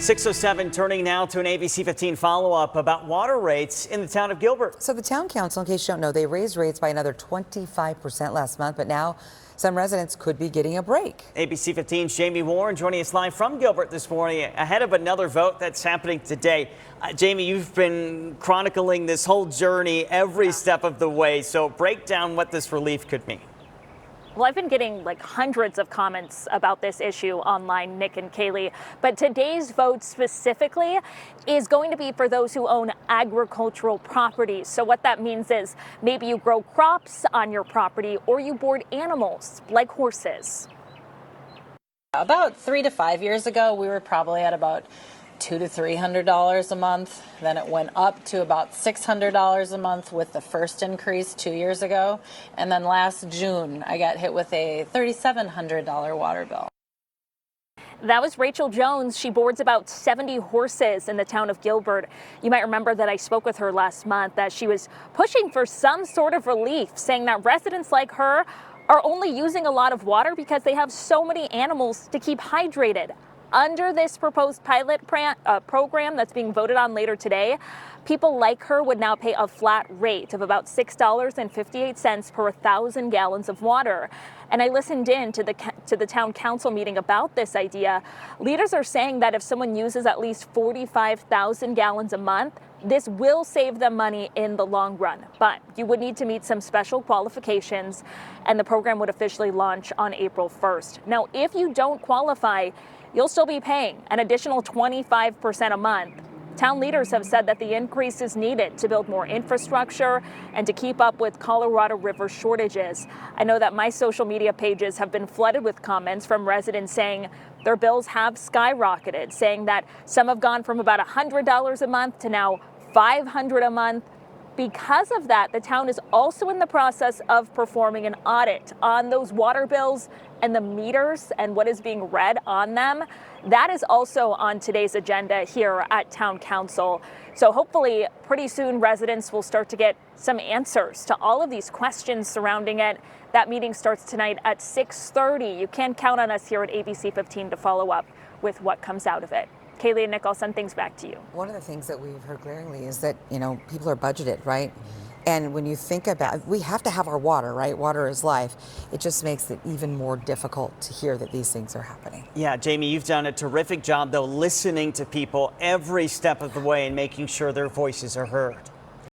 6:07, turning now to an ABC 15 follow-up about water rates in the town of Gilbert. So the town council, in case you don't know, they raised rates by another 25% last month, but now some residents could be getting a break. ABC 15's Jamie Warren joining us live from Gilbert this morning ahead of another vote that's happening today. Jamie, you've been chronicling this whole journey every step of the way, so break down what this relief could mean. Well, I've been getting hundreds of comments about this issue online, Nick and Kaylee, but today's vote specifically is going to be for those who own agricultural properties. So what that means is maybe you grow crops on your property or you board animals like horses. About 3 to 5 years ago, we were probably at about $200 to $300 a month. Then it went up to about $600 a month with the first increase 2 years ago. And then last June, I got hit with a $3,700 water bill. That was Rachel Jones. She boards about 70 horses in the town of Gilbert. You might remember that I spoke with her last month that she was pushing for some sort of relief, saying that residents like her are only using a lot of water because they have so many animals to keep hydrated. Under this proposed pilot program that's being voted on later today, people like her would now pay a flat rate of about $6.58 per 1,000 gallons of water. And I listened in to the town council meeting about this idea. Leaders are saying that if someone uses at least 45,000 gallons a month, this will save them money in the long run. But you would need to meet some special qualifications, and the program would officially launch on April 1st. Now, if you don't qualify, you'll still be paying an additional 25% a month. Town leaders have said that the increase is needed to build more infrastructure and to keep up with Colorado River shortages. I know that my social media pages have been flooded with comments from residents saying their bills have skyrocketed, saying that some have gone from about $100 a month to now $500 a month. Because of that, the town is also in the process of performing an audit on those water bills and the meters and what is being read on them. That is also on today's agenda here at Town Council. So hopefully pretty soon residents will start to get some answers to all of these questions surrounding it. That meeting starts tonight at 6:30. You can count on us here at ABC 15 to follow up with what comes out of it. Kaylee and Nick, I'll send things back to you. One of the things that we've heard glaringly is that, people are budgeted, right? And when you think about, we have to have our water, right? Water is life. It just makes it even more difficult to hear that these things are happening. Yeah, Jamie, you've done a terrific job, though, listening to people every step of the way and making sure their voices are heard.